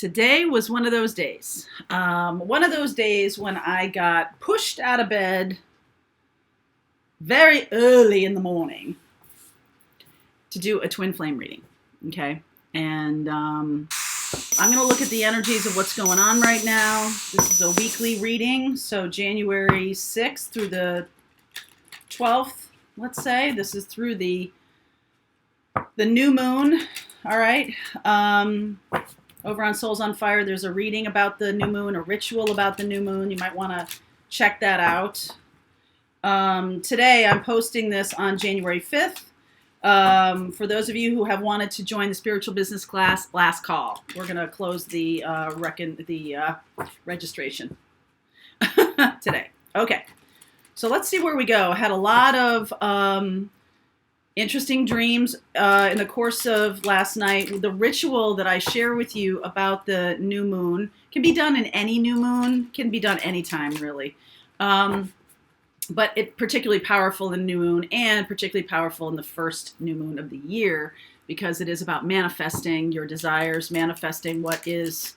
Today was one of those days. One of those days when I got pushed out of bed very early in the morning to do a twin flame reading. Okay. And I'm going to look at the energies of what's going on right now. This is a weekly reading. So January 6th through the 12th, let's say. This is through the new moon. All right. Over on Souls on Fire, there's a reading about the new moon, a ritual about the new moon. You might want to check that out. Today, I'm posting this on January 5th. For those of you who have wanted to join the spiritual business class, last call. We're going to close the registration today. Okay, so let's see where we go. I had a lot of interesting dreams in the course of last night. The ritual that I share with you about the new moon can be done in any new moon, can be done anytime, really. But it's particularly powerful in new moon and particularly powerful in the first new moon of the year because it is about manifesting your desires, manifesting what is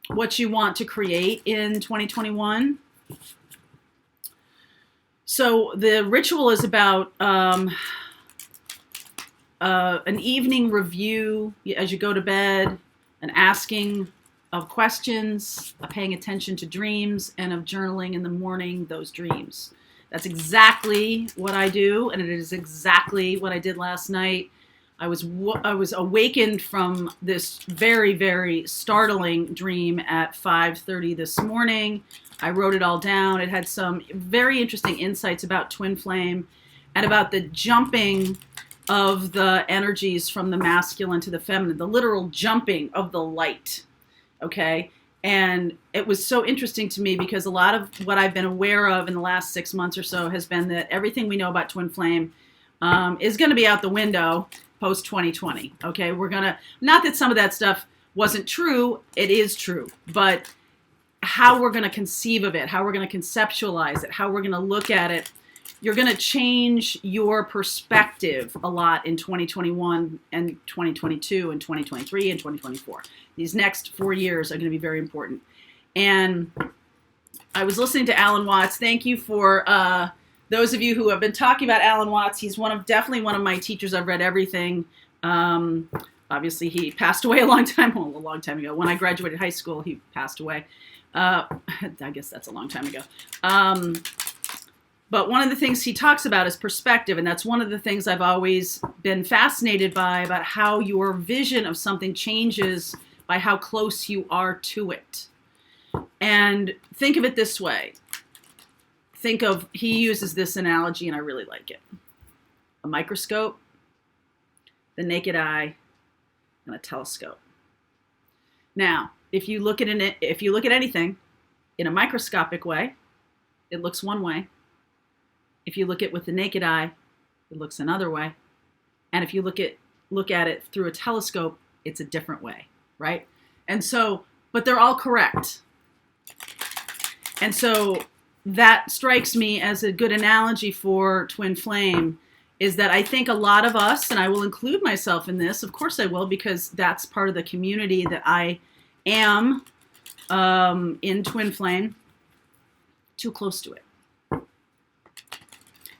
what you want to create in 2021. So the ritual is about an evening review as you go to bed, an asking of questions, of paying attention to dreams, and of journaling in the morning those dreams. That's exactly what I do, and it is exactly what I did last night. I was awakened from this very, very startling dream at 5:30 this morning. I wrote it all down. It had some very interesting insights about twin flame and about the jumping of the energies from the masculine to the feminine, the literal jumping of the light. Okay. And it was so interesting to me because a lot of what I've been aware of in the last 6 months or so has been that everything we know about twin flame is going to be out the window post 2020. Okay. We're going to, not that some of that stuff wasn't true. It is true, but how we're going to conceive of it, how we're going to conceptualize it, how we're going to look at it, you're going to change your perspective a lot in 2021 and 2022 and 2023 and 2024. These next 4 years are going to be very important. And I was listening to Alan Watts. Thank you for those of you who have been talking about Alan Watts. He's definitely one of my teachers. I've read everything. Obviously, he passed away a long time ago. When I graduated high school, he passed away. I guess that's a long time ago. But one of the things he talks about is perspective, and that's one of the things I've always been fascinated by, about how your vision of something changes by how close you are to it. And think of it this way. He uses this analogy, and I really like it. A microscope, the naked eye, and a telescope. Now, if you look at anything in a microscopic way, it looks one way. If you look at it with the naked eye, it looks another way. And if you look at it through a telescope, it's a different way, right? And so, but they're all correct. And so that strikes me as a good analogy for twin flame, is that I think a lot of us, and I will include myself in this, of course I will, because that's part of the community that I am in twin flame, too close to it.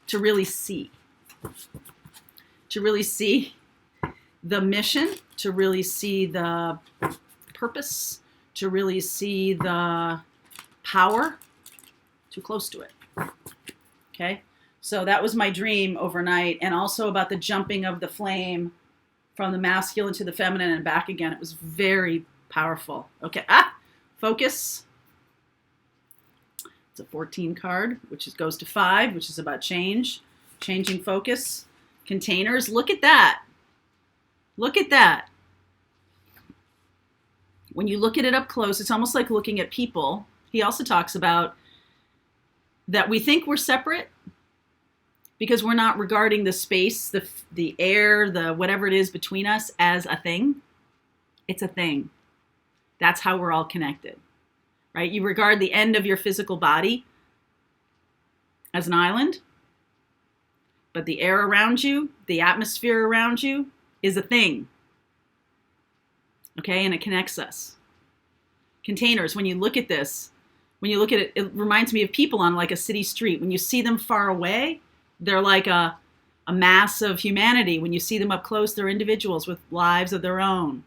To really see the mission, to really see the purpose, to really see the power, too close to it. Okay. So that was my dream overnight, and also about the jumping of the flame from the masculine to the feminine and back again. It was very powerful. Okay. Focus. It's a 14 card, which goes to 5, which is about changing focus. Containers. Look at that. Look at that. When you look at it up close, it's almost like looking at people. He also talks about that we think we're separate because we're not regarding the space, the air, the whatever it is between us as a thing. It's a thing. That's how we're all connected. Right? You regard the end of your physical body as an island, but the air around you, the atmosphere around you, is a thing. Okay, and it connects us. Containers, when you look at this, when you look at it, it reminds me of people on like a city street. When you see them far away, they're like a mass of humanity. When you see them up close, they're individuals with lives of their own.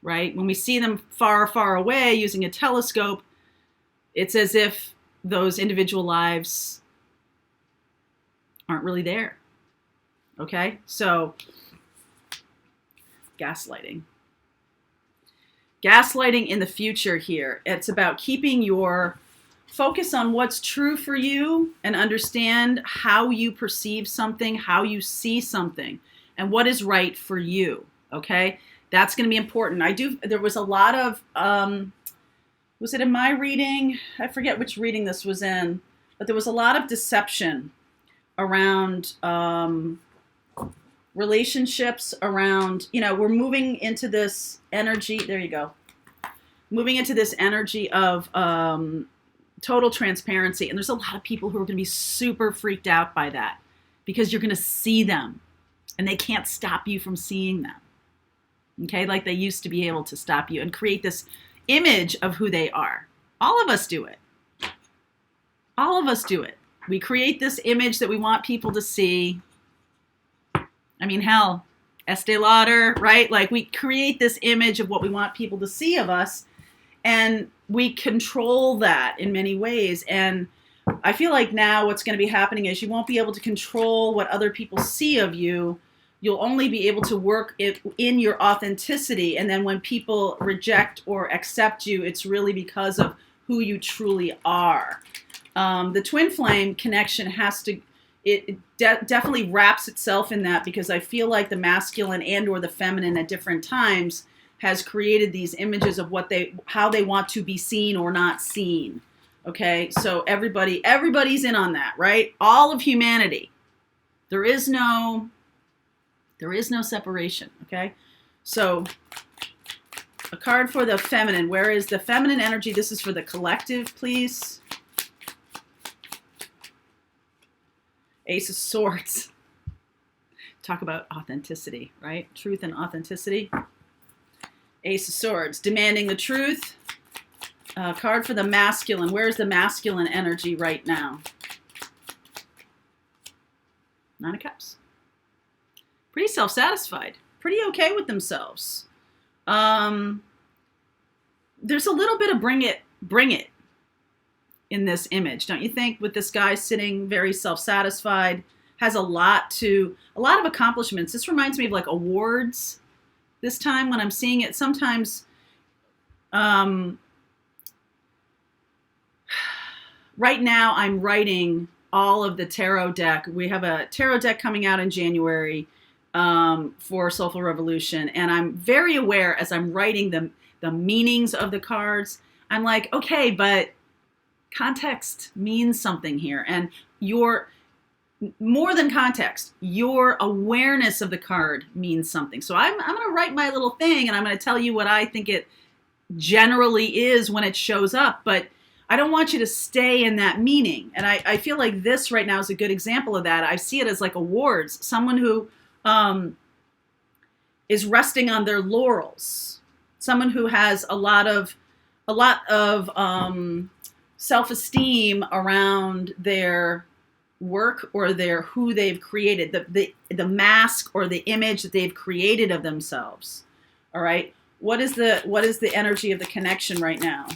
Right? When we see them far, far away using a telescope, it's as if those individual lives aren't really there. Okay? So, gaslighting. Gaslighting in the future here. It's about keeping your focus on what's true for you and understand how you perceive something, how you see something, and what is right for you. Okay? That's going to be important. There was a lot of, was it in my reading? I forget which reading this was in, but there was a lot of deception around relationships, around, we're moving into this energy. There you go. Moving into this energy of total transparency. And there's a lot of people who are going to be super freaked out by that because you're going to see them and they can't stop you from seeing them. Okay, like they used to be able to stop you and create this image of who they are. All of us do it. All of us do it. We create this image that we want people to see. I mean, hell, Estee Lauder, right? Like we create this image of what we want people to see of us, and we control that in many ways. And I feel like now what's going to be happening is you won't be able to control what other people see of you. You'll only be able to work it in your authenticity. And then when people reject or accept you, it's really because of who you truly are. The twin flame connection definitely wraps itself in that, because I feel like the masculine and or the feminine at different times has created these images of how they want to be seen or not seen. Okay, so everybody's in on that, right? All of humanity. There is no separation, okay? So a card for the feminine. Where is the feminine energy? This is for the collective, please. Ace of Swords. Talk about authenticity, right? Truth and authenticity. Ace of Swords. Demanding the truth. Card for the masculine. Where's the masculine energy right now? Nine of Cups. Pretty self-satisfied. Pretty okay with themselves. There's a little bit of bring it in this image, don't you think? With this guy sitting very self-satisfied, has a lot of accomplishments. This reminds me of like awards. This time when I'm seeing it, sometimes, right now I'm writing all of the tarot deck. We have a tarot deck coming out in January for Soulful Revolution, and I'm very aware as I'm writing the meanings of the cards. I'm like, okay, but context means something here, and more than context, your awareness of the card means something. So I'm going to write my little thing, and I'm going to tell you what I think it generally is when it shows up, but I don't want you to stay in that meaning. And I feel like this right now is a good example of that. I see it as like awards. Someone who is resting on their laurels. Someone who has a lot of self-esteem around their work or who they've created, the mask or the image that they've created of themselves. All right. What is the energy of the connection right now?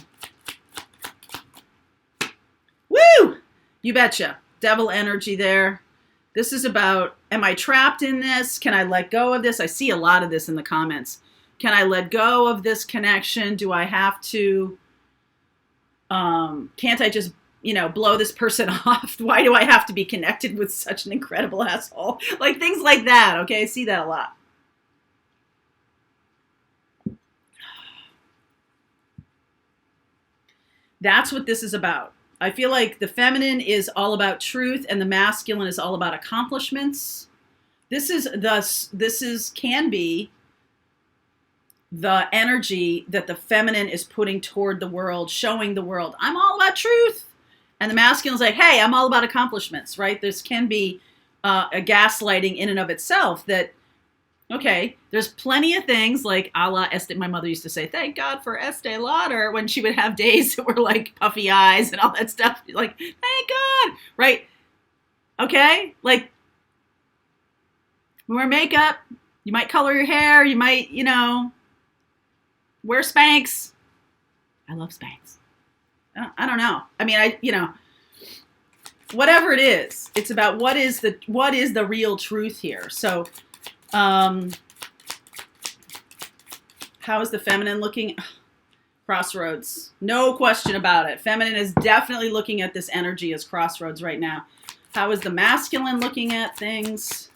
Woo! You betcha. Devil energy there. This is about, am I trapped in this? Can I let go of this? I see a lot of this in the comments. Can I let go of this connection? Do I have to, can't I just, blow this person off? Why do I have to be connected with such an incredible asshole? Like things like that, okay? I see that a lot. That's what this is about. I feel like the feminine is all about truth and the masculine is all about accomplishments. This can be the energy that the feminine is putting toward the world, showing the world, I'm all about truth. And the masculine is like, hey, I'm all about accomplishments, right? This can be a gaslighting in and of itself, that Okay, there's plenty of things like a la Estee. My mother used to say, "Thank God for Estee Lauder," when she would have days that were like puffy eyes and all that stuff. Like, thank God, right? Okay, like wear makeup. You might color your hair. You might, wear Spanx. I love Spanx. I don't know. I mean, whatever it is, it's about what is the real truth here. So. How is the feminine looking? Crossroads. No question about it. Feminine is definitely looking at this energy as crossroads right now. How is the masculine looking at things?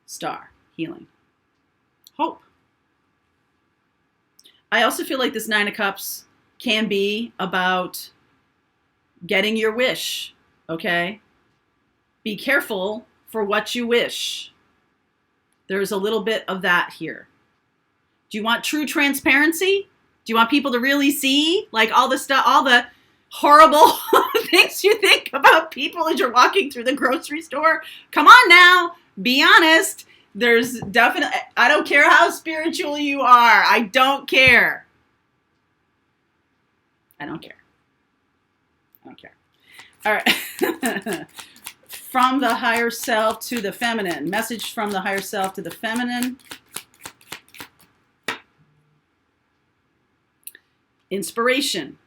Star. Healing. Hope. I also feel like this Nine of Cups can be about getting your wish. Okay? Be careful for what you wish. There's a little bit of that here. Do you want true transparency? Do you want people to really see like all the stuff, all the horrible things you think about people as you're walking through the grocery store? Come on now, be honest. There's definitely, I don't care how spiritual you are. I don't care. I don't care. I don't care. All right. From the higher self to the feminine. Message from the higher self to the feminine. Inspiration.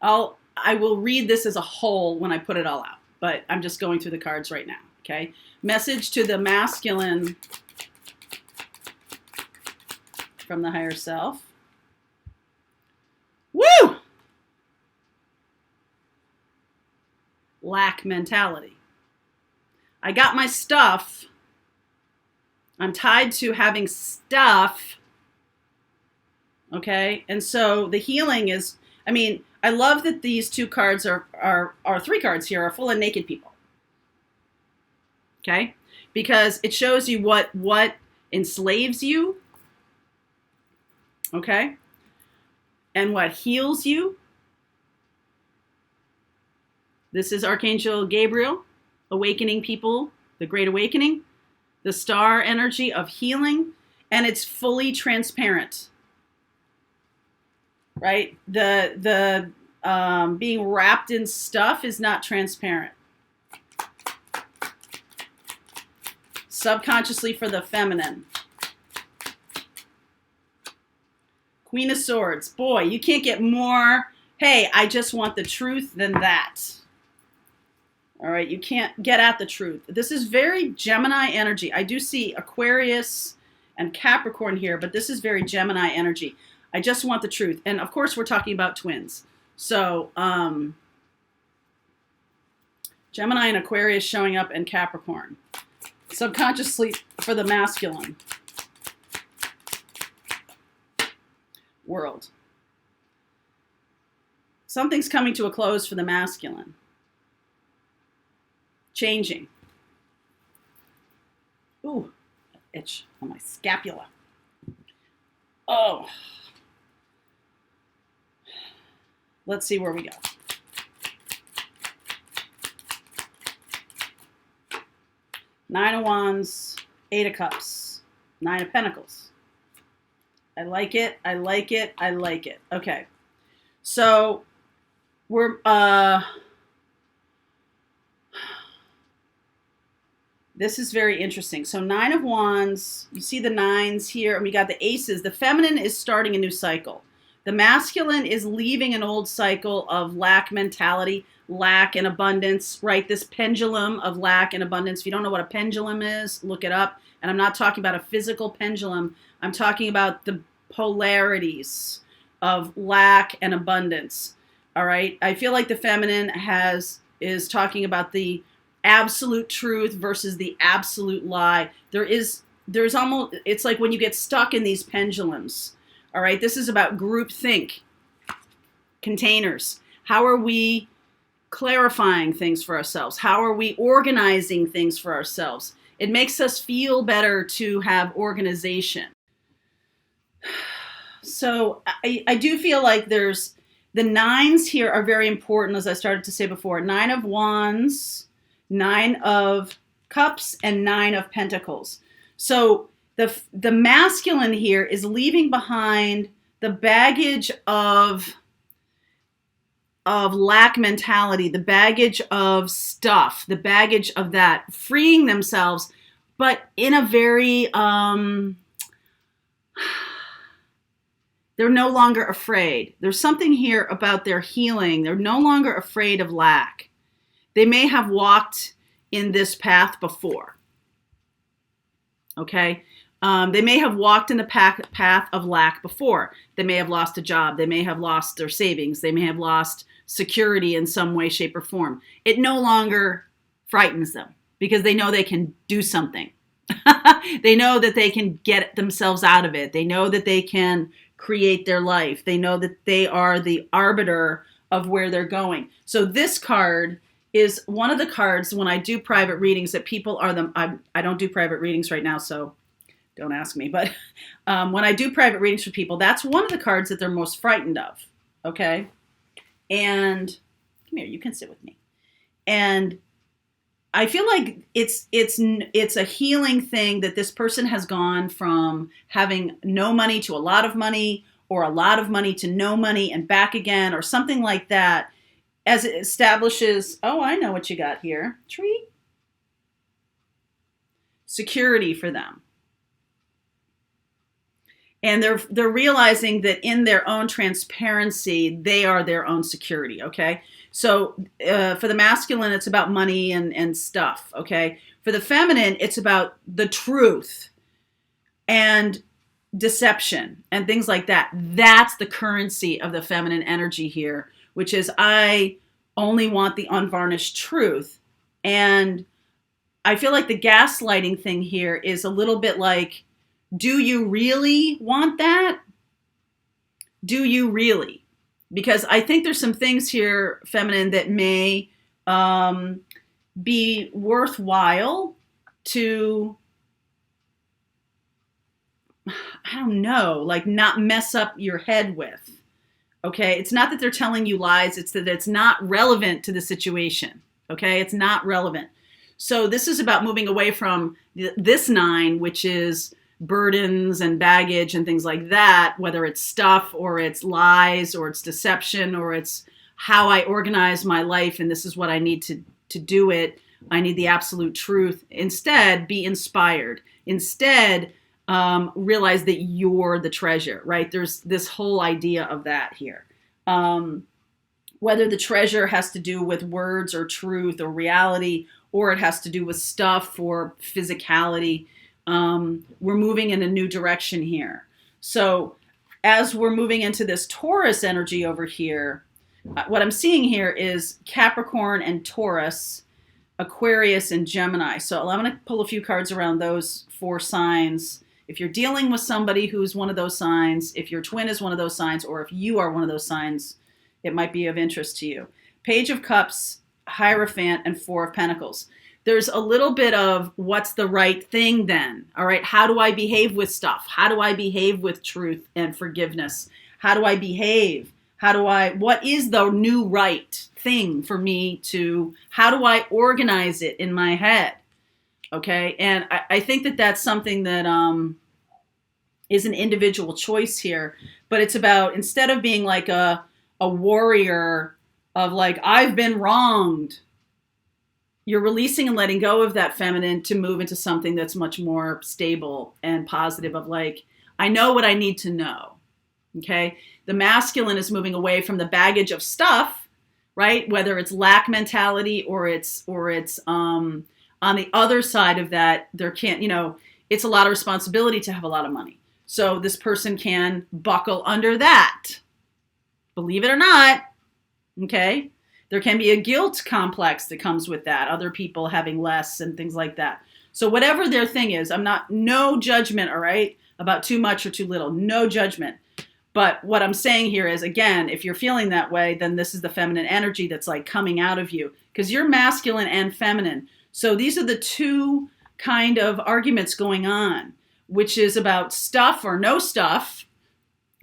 I will read this as a whole when I put it all out, but I'm just going through the cards right now, okay? Message to the masculine from the higher self. Woo! Lack mentality. I got my stuff. I'm tied to having stuff. Okay? And so the healing is, I mean, I love that these two cards are three cards here are full of naked people. Okay? Because it shows you what enslaves you. Okay? And what heals you. This is Archangel Gabriel, awakening people, the Great Awakening, the star energy of healing, and it's fully transparent, right? The being wrapped in stuff is not transparent. Subconsciously for the feminine. Queen of Swords. Boy, you can't get more, hey, I just want the truth than that. All right, you can't get at the truth. This is very Gemini energy. I do see Aquarius and Capricorn here, but this is very Gemini energy. I just want the truth. And of course, we're talking about twins. So, Gemini and Aquarius showing up in Capricorn. Subconsciously for the masculine. World. Something's coming to a close for the masculine. Changing. Ooh, itch on my scapula. Oh. Let's see where we go. Nine of Wands, Eight of Cups, Nine of Pentacles. I like it. I like it. I like it. Okay. So we're this is very interesting. So Nine of Wands, you see the nines here, and we got the aces. The feminine is starting a new cycle. The masculine is leaving an old cycle of lack mentality, lack and abundance, right? This pendulum of lack and abundance. If you don't know what a pendulum is, look it up. And I'm not talking about a physical pendulum. I'm talking about the polarities of lack and abundance. All right. I feel like the feminine is talking about the absolute truth versus the absolute lie. There's almost, it's like when you get stuck in these pendulums. All right. This is about groupthink, containers. How are we clarifying things for ourselves? How are we organizing things for ourselves? It makes us feel better to have organization. So I do feel like there's the nines here are very important, as I started to say before. Nine of Wands, Nine of Cups, and Nine of Pentacles. So the masculine here is leaving behind the baggage of lack mentality, the baggage of stuff, the baggage of that, freeing themselves, but in a very, they're no longer afraid. There's something here about their healing. They're no longer afraid of lack. They may have walked in this path before. Okay? They may have walked in the path of lack before. They may have lost a job. They may have lost their savings. They may have lost security in some way, shape, or form. It no longer frightens them because they know they can do something. They know that they can get themselves out of it. They know that they can create their life. They know that they are the arbiter of where they're going. So this card is one of the cards when I do private readings that people are I don't do private readings right now, so don't ask me. But when I do private readings for people, that's one of the cards that they're most frightened of. Okay? And come here, you can sit with me. And I feel like it's a healing thing that this person has gone from having no money to a lot of money, or a lot of money to no money and back again, or something like that, as it establishes, oh, I know what you got here. Tree. Security for them. And they're realizing that in their own transparency, they are their own security, okay? So for the masculine, it's about money and stuff, okay? For the feminine, it's about the truth and deception and things like that. That's the currency of the feminine energy here, which is I only want the unvarnished truth. And I feel like the gaslighting thing here is a little bit like, do you really want that? Do you really? Because I think there's some things here, feminine, that may be worthwhile to, I don't know, like not mess up your head with. Okay? It's not that they're telling you lies. It's that it's not relevant to the situation. Okay? It's not relevant. So this is about moving away from this nine, which is burdens and baggage and things like that, whether it's stuff or it's lies or it's deception or it's how I organize my life and this is what I need to do it. I need the absolute truth. Instead, be inspired. Instead, realize that you're the treasure, right? There's this whole idea of that here. Whether the treasure has to do with words or truth or reality, or it has to do with stuff or physicality, we're moving in a new direction here. So as we're moving into this Taurus energy over here, what I'm seeing here is Capricorn and Taurus, Aquarius and Gemini. So I'm going to pull a few cards around those four signs. If you're dealing with somebody who's one of those signs, if your twin is one of those signs, or if you are one of those signs, it might be of interest to you. Page of Cups, Hierophant, and Four of Pentacles. There's a little bit of what's the right thing then, all right? How do I behave with stuff? How do I behave with truth and forgiveness? How do I behave? What is the new right thing for me to, how do I organize it in my head? Okay, and I think that that's something that is an individual choice here, but it's about, instead of being like a warrior of like, I've been wronged, you're releasing and letting go of that feminine to move into something that's much more stable and positive of like, I know what I need to know. Okay. The masculine is moving away from the baggage of stuff, right? Whether it's lack mentality or it's on the other side of that, it's a lot of responsibility to have a lot of money. So this person can buckle under that. Believe it or not. Okay. There can be a guilt complex that comes with that, other people having less and things like that. So whatever their thing is, no judgment, all right, about too much or too little, no judgment. But what I'm saying here is, again, if you're feeling that way, then this is the feminine energy that's like coming out of you because you're masculine and feminine. So these are the two kind of arguments going on, which is about stuff or no stuff,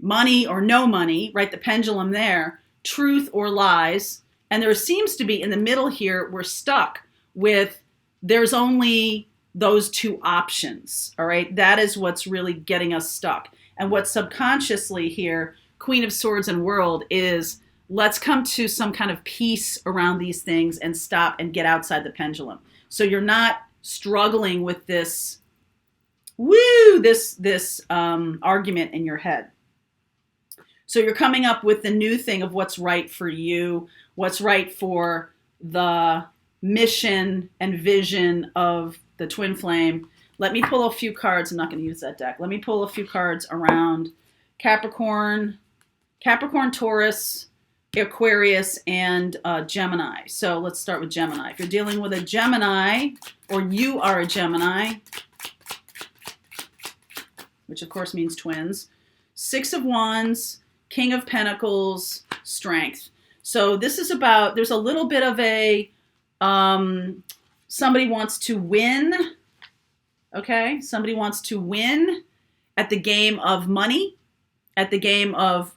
money or no money, right? The pendulum there, truth or lies. And there seems to be in the middle here, we're stuck. with there's only those two options, all right? That is what's really getting us stuck. And what's subconsciously here, Queen of Swords and World, is let's come to some kind of peace around these things and stop and get outside the pendulum. So you're not struggling with this argument in your head. So you're coming up with the new thing of what's right for you, what's right for the mission and vision of the twin flame. Let me pull a few cards. I'm not going to use that deck. Let me pull a few cards around Capricorn, Taurus, Aquarius, and Gemini. So let's start with Gemini. If you're dealing with a Gemini, or you are a Gemini, which of course means twins, Six of Wands, King of Pentacles, Strength. So this is about, there's a little bit of a, somebody wants to win, okay? Somebody wants to win at the game of money, at the game of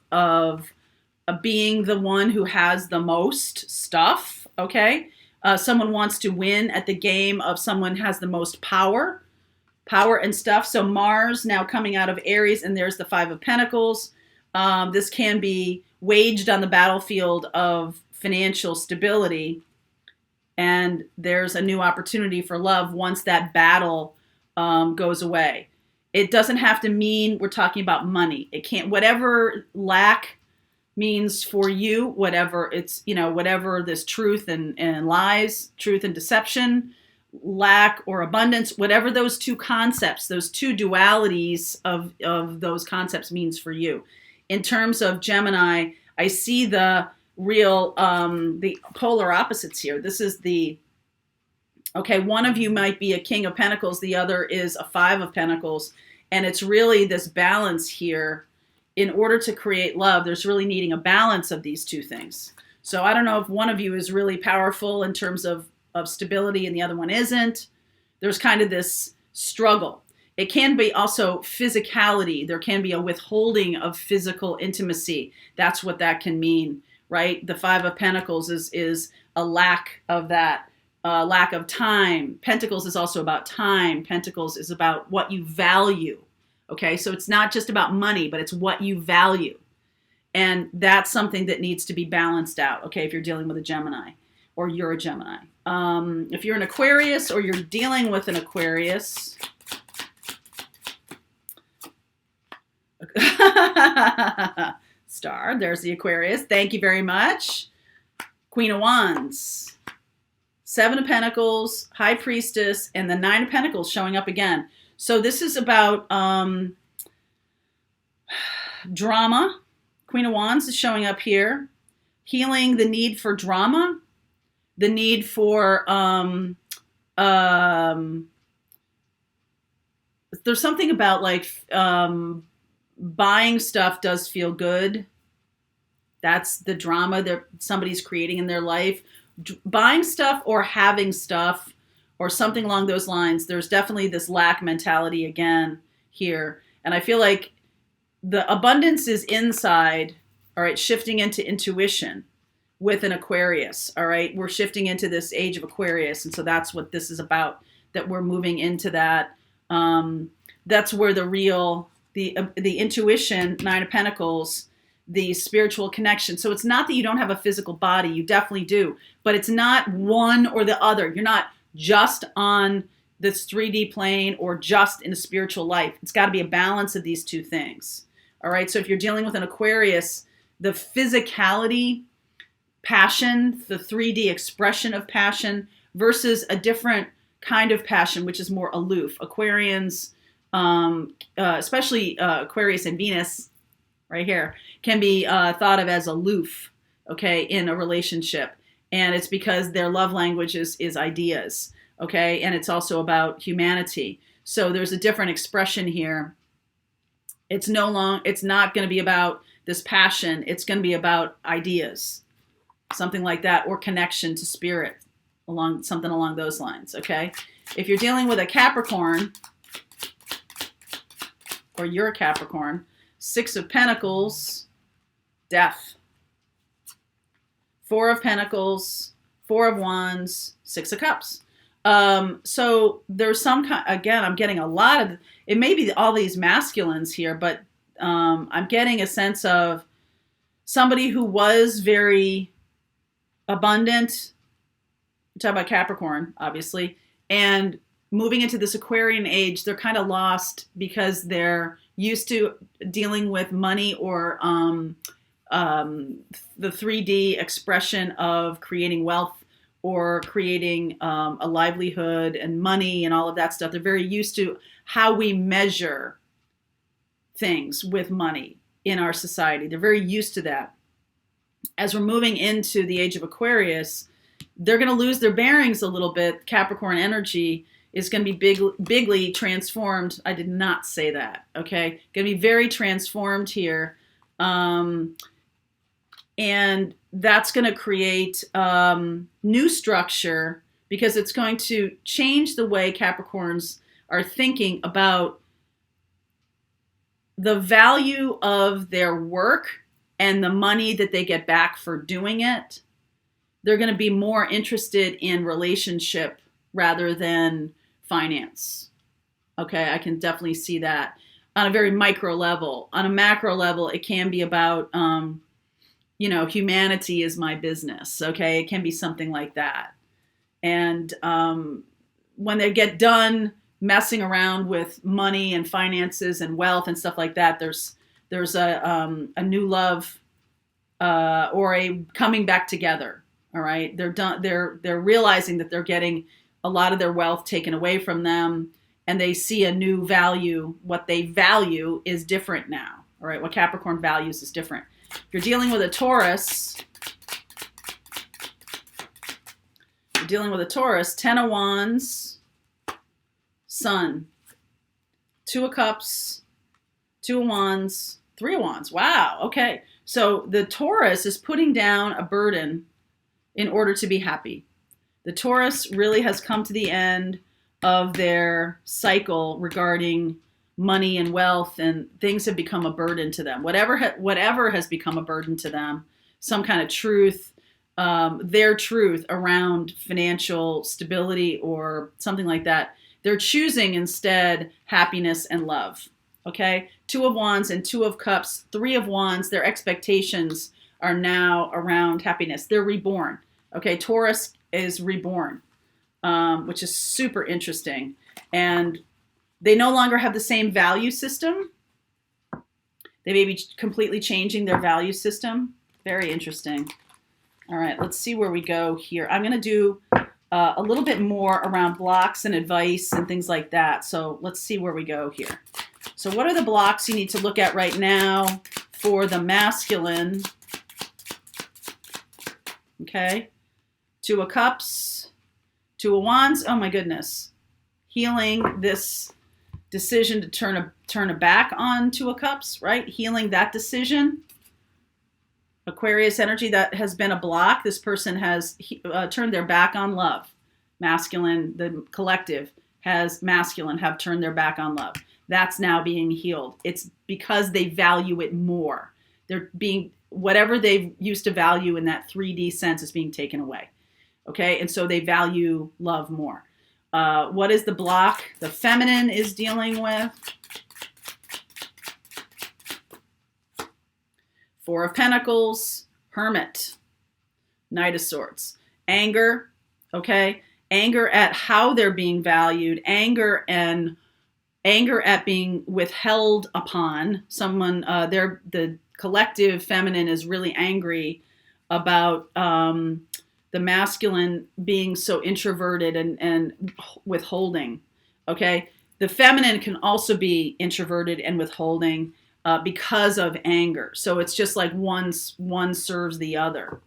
being the one who has the most stuff, okay? Someone wants to win at the game of someone has the most power and stuff. So Mars now coming out of Aries, and there's the Five of Pentacles. This can be waged on the battlefield of financial stability, and there's a new opportunity for love once that battle goes away. It doesn't have to mean we're talking about money. It can't, whatever lack means for you, whatever it's, whatever this truth and lies, truth and deception, lack or abundance, whatever those two concepts, those two dualities of those concepts means for you. In terms of Gemini, I see the real, the polar opposites here. This is one of you might be a King of Pentacles, the other is a Five of Pentacles, and it's really this balance here. In order to create love, there's really needing a balance of these two things. So I don't know if one of you is really powerful in terms of stability and the other one isn't. There's kind of this struggle. It can be also physicality. There can be a withholding of physical intimacy. That's what that can mean, right? The Five of Pentacles is a lack of that, lack of time. Pentacles is also about time. Pentacles is about what you value. Okay, so it's not just about money, but it's what you value. And that's something that needs to be balanced out, okay, if you're dealing with a Gemini or you're a Gemini. If you're an Aquarius or you're dealing with an Aquarius, star, there's the Aquarius. Thank you very much. Queen of Wands, Seven of Pentacles, High Priestess, and the Nine of Pentacles showing up again. So this is about drama. Queen of Wands is showing up here. Healing the need for drama. The need for, there's something about like buying stuff does feel good. That's the drama that somebody's creating in their life. Buying stuff or having stuff or something along those lines, there's definitely this lack mentality again here. And I feel like the abundance is inside, all right, shifting into intuition with an Aquarius, all right? We're shifting into this age of Aquarius, and so that's what this is about, that we're moving into that. That's where the real, the intuition, Nine of Pentacles, the spiritual connection. So it's not that you don't have a physical body, you definitely do, but it's not one or the other. You're not just on this 3D plane or just in a spiritual life. It's got to be a balance of these two things. All right. So if you're dealing with an Aquarius, the physicality, passion, the 3D expression of passion versus a different kind of passion, which is more aloof. Aquarians, especially Aquarius and Venus right here, can be thought of as aloof, okay, in a relationship. And it's because their love language is ideas, okay? And it's also about humanity. So there's a different expression here. It's not going to be about this passion. It's going to be about ideas, something like that, or connection to spirit, something along those lines, okay? If you're dealing with a Capricorn, or you're a Capricorn, Six of Pentacles, death. Four of Pentacles, Four of Wands, Six of Cups. So there's some kind, again, I'm getting a lot of, it may be all these masculines here, but I'm getting a sense of somebody who was very abundant. We're talking about Capricorn, obviously, and moving into this Aquarian age, they're kind of lost because they're used to dealing with money or the 3D expression of creating wealth or creating a livelihood and money and all of that stuff. They're very used to how we measure things with money in our society. They're very used to that. As we're moving into the age of Aquarius, they're going to lose their bearings a little bit. Capricorn energy is going to be bigly transformed. I did not say that, okay? Going to be very transformed here. And that's going to create new structure because it's going to change the way Capricorns are thinking about the value of their work and the money that they get back for doing it. They're going to be more interested in relationship rather than finance. Okay, I can definitely see that on a very micro level. On a macro level, it can be about, humanity is my business. Okay, it can be something like that. And when they get done messing around with money and finances and wealth and stuff like that, there's a new love or a coming back together. All right, they're done. They're realizing that they're getting a lot of their wealth taken away from them, and they see a new value. What they value is different now. All right, what Capricorn values is different. If you're dealing with a Taurus, 10 of Wands, Sun, 2 of Cups, 2 of Wands, 3 of Wands. Wow, okay. So the Taurus is putting down a burden in order to be happy. The Taurus really has come to the end of their cycle regarding money and wealth, and things have become a burden to them. Whatever has become a burden to them, some kind of truth, their truth around financial stability or something like that, they're choosing instead happiness and love. Okay? 2 of Wands and 2 of Cups, 3 of Wands, their expectations are now around happiness. They're reborn. Okay, Taurus is reborn, which is super interesting. And they no longer have the same value system. They may be completely changing their value system. Very interesting. All right, let's see where we go here. I'm going to do a little bit more around blocks and advice and things like that. So let's see where we go here. So what are the blocks you need to look at right now for the masculine? Okay. 2 of Cups, 2 of Wands. Oh my goodness. Healing this decision to turn a back on 2 of Cups, right? Healing that decision. Aquarius energy, that has been a block. This person has turned their back on love. Masculine, the collective have turned their back on love. That's now being healed. It's because they value it more. Whatever they used to value in that 3D sense is being taken away. Okay, and so they value love more. What is the block the feminine is dealing with? 4 of Pentacles, Hermit, Knight of Swords. Anger, okay? Anger at how they're being valued, anger at being withheld upon. Someone, the collective feminine is really angry about the masculine being so introverted and withholding, okay? The feminine can also be introverted and withholding because of anger. So it's just like one serves the other.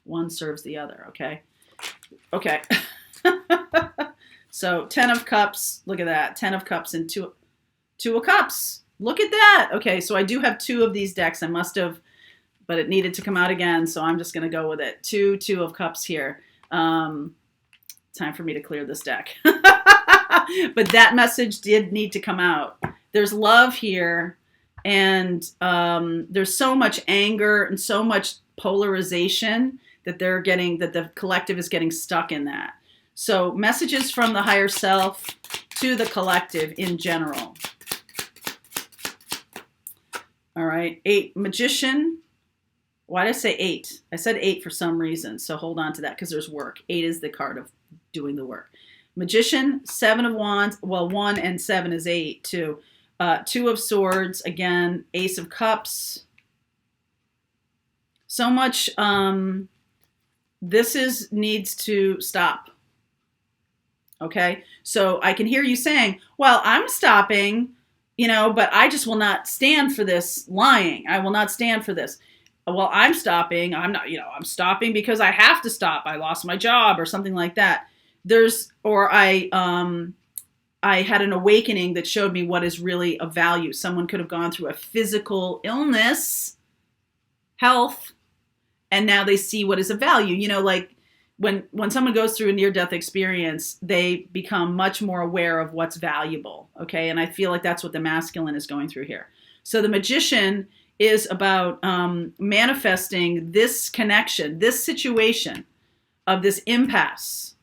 One serves the other, okay? Okay. So 10 of Cups, look at that. 10 of Cups and 2 of Cups. Look at that. Okay, so I do have 2 of these decks. I must have, but it needed to come out again, so I'm just going to go with it. 2 of Cups here. Time for me to clear this deck. But that message did need to come out. There's love here, and there's so much anger and so much polarization that the collective is getting stuck in that. So messages from the higher self to the collective in general. All right, 8, Magician. Why did I say 8? I said 8 for some reason, so hold on to that because there's work. 8 is the card of doing the work. Magician, 7 of Wands. Well, 1 and 7 is 8 too. 2 of Swords, again, Ace of Cups. So much, needs to stop. Okay, so I can hear you saying, well, I'm stopping, but I just will not stand for this lying. I will not stand for this. Well, I'm stopping. I'm not, I'm stopping because I have to stop. I lost my job or something like that. I had an awakening that showed me what is really of value. Someone could have gone through a physical illness, health, and now they see what is of value. Like when someone goes through a near-death experience, they become much more aware of what's valuable, okay? And I feel like that's what the masculine is going through here. So the Magician is about manifesting this connection, this situation of this impasse,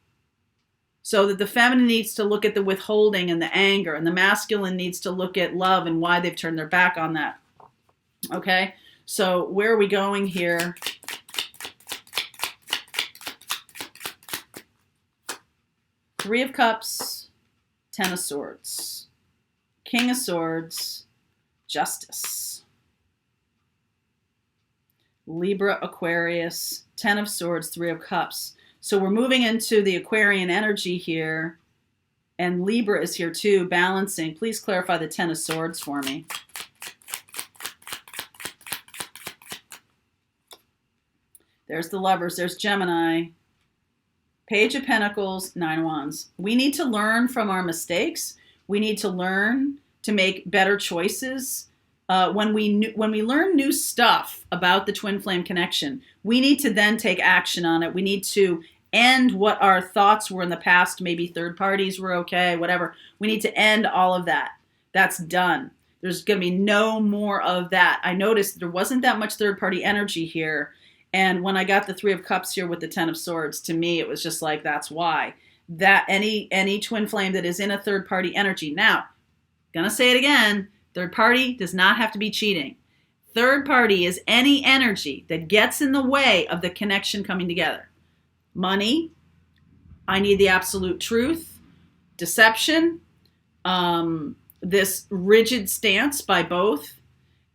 so that the feminine needs to look at the withholding and the anger, and the masculine needs to look at love and why they've turned their back on that, okay? So where are we going here? Three of Cups, 10 of Swords, King of Swords, Justice, Libra, Aquarius, 10 of Swords, 3 of Cups. So we're moving into the Aquarian energy here, and Libra is here too, balancing. Please clarify the 10 of Swords for me. There's the Lovers, there's Gemini, Page of Pentacles, 9 of Wands. We need to learn from our mistakes. We need to learn to make better choices. When we learn new stuff about the twin flame connection, we need to then take action on it. We need to end what our thoughts were in the past. Maybe third parties were okay, whatever. We need to end all of that. That's done. There's going to be no more of that. I noticed there wasn't that much third party energy here. And when I got the 3 of Cups here with the 10 of Swords, to me, it was just like, that's why. That any twin flame that is in a third party energy. Now, gonna say it again, third party does not have to be cheating. Third party is any energy that gets in the way of the connection coming together. Money, I need the absolute truth, deception, this rigid stance by both.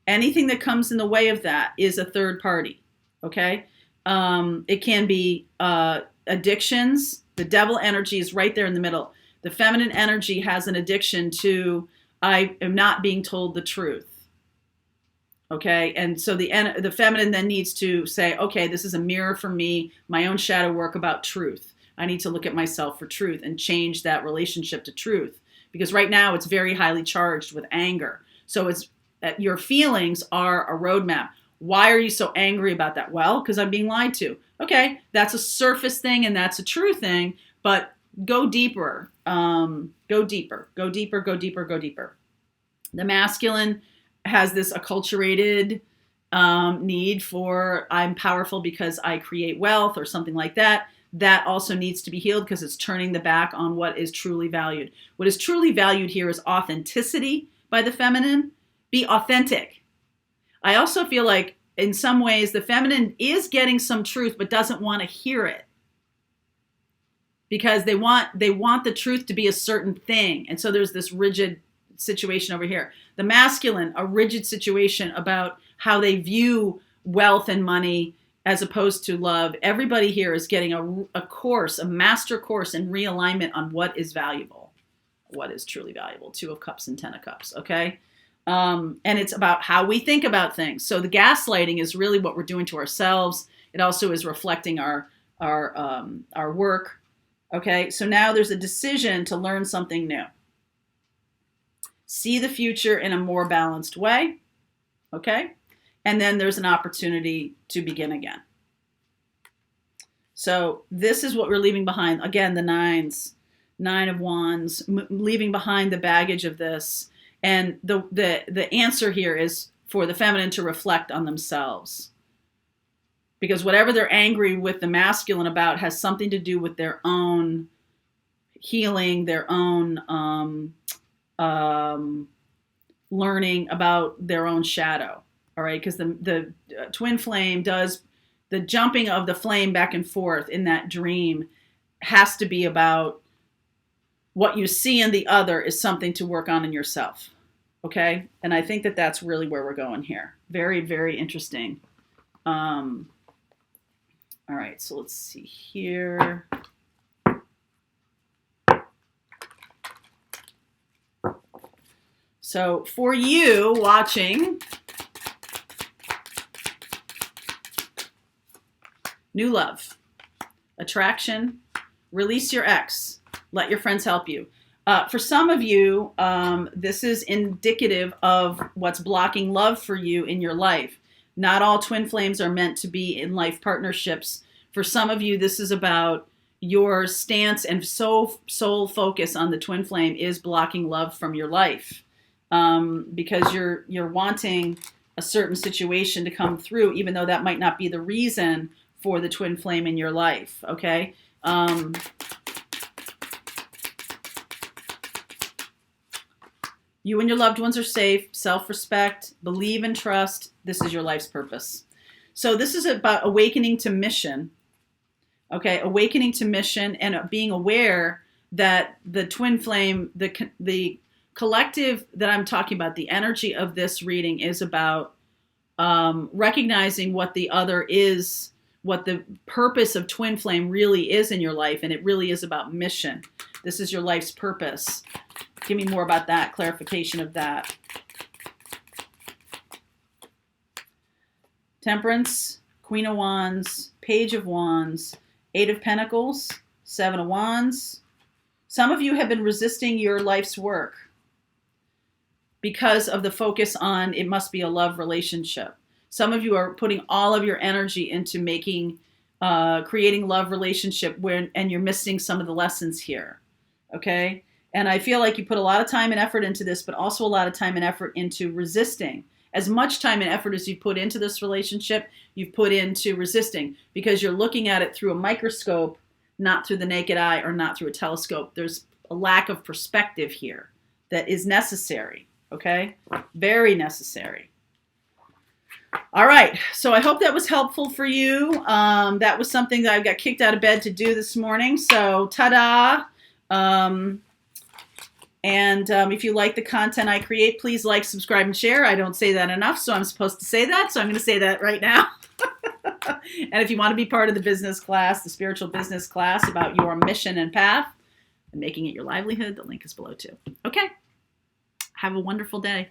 Anything that comes in the way of that is a third party. Okay, it can be addictions. The devil energy is right there in the middle. The feminine energy has an addiction to, I am not being told the truth. Okay, and so the feminine then needs to say, okay, this is a mirror for me, my own shadow work about truth. I need to look at myself for truth and change that relationship to truth, because right now it's very highly charged with anger. So it's your feelings are a roadmap. Why are you so angry about that? Well, because I'm being lied to. Okay, that's a surface thing and that's a true thing, but go deeper. Go deeper. Go deeper, go deeper, go deeper. The masculine has this acculturated need for, I'm powerful because I create wealth or something like that. That also needs to be healed because it's turning the back on what is truly valued. What is truly valued here is authenticity by the feminine. Be authentic. I also feel like in some ways the feminine is getting some truth but doesn't want to hear it, because they want the truth to be a certain thing. And so there's this rigid situation over here. The masculine, a rigid situation about how they view wealth and money as opposed to love. Everybody here is getting a course, a master course in realignment on what is valuable, what is truly valuable. 2 of Cups and 10 of Cups, okay? And it's about how we think about things. So the gaslighting is really what we're doing to ourselves. It also is reflecting our work. Okay, so now there's a decision to learn something new. See the future in a more balanced way. Okay, and then there's an opportunity to begin again. So this is what we're leaving behind. Again, the 9s, 9 of Wands, leaving behind the baggage of this. And the answer here is for the feminine to reflect on themselves. Because whatever they're angry with the masculine about has something to do with their own healing, their own learning about their own shadow. All right, because the twin flame does the jumping of the flame back and forth in that dream has to be about what you see in the other is something to work on in yourself. Okay, and I think that that's really where we're going here. Very, very interesting. All right, so let's see here. So for you watching, new love, attraction, release your ex, let your friends help you. For some of you, this is indicative of what's blocking love for you in your life. Not all twin flames are meant to be in life partnerships. For some of you, this is about your stance and sole focus on the twin flame is blocking love from your life. Because you're wanting a certain situation to come through, even though that might not be the reason for the twin flame in your life, okay? You and your loved ones are safe, self-respect, believe and trust. This is your life's purpose. So this is about awakening to mission, okay? Awakening to mission and being aware that the twin flame, the collective that I'm talking about, the energy of this reading is about recognizing what the other is, what the purpose of twin flame really is in your life, and it really is about mission. This is your life's purpose. Give me more about that, clarification of that. Temperance, Queen of Wands, Page of Wands, Eight of Pentacles, Seven of Wands. Some of you have been resisting your life's work because of the focus on it must be a love relationship. Some of you are putting all of your energy into creating love relationship and you're missing some of the lessons here, okay? And I feel like you put a lot of time and effort into this, but also a lot of time and effort into resisting. As much time and effort as you put into this relationship, you've put into resisting because you're looking at it through a microscope, not through the naked eye or not through a telescope. There's a lack of perspective here that is necessary, okay? Very necessary. All right, so I hope that was helpful for you. That was something that I got kicked out of bed to do this morning, so ta-da. If you like the content I create, please like, subscribe, and share. I don't say that enough, so I'm supposed to say that, so I'm going to say that right now. And if you want to be part of the business class, the spiritual business class about your mission and path and making it your livelihood, the link is below too. Okay, have a wonderful day.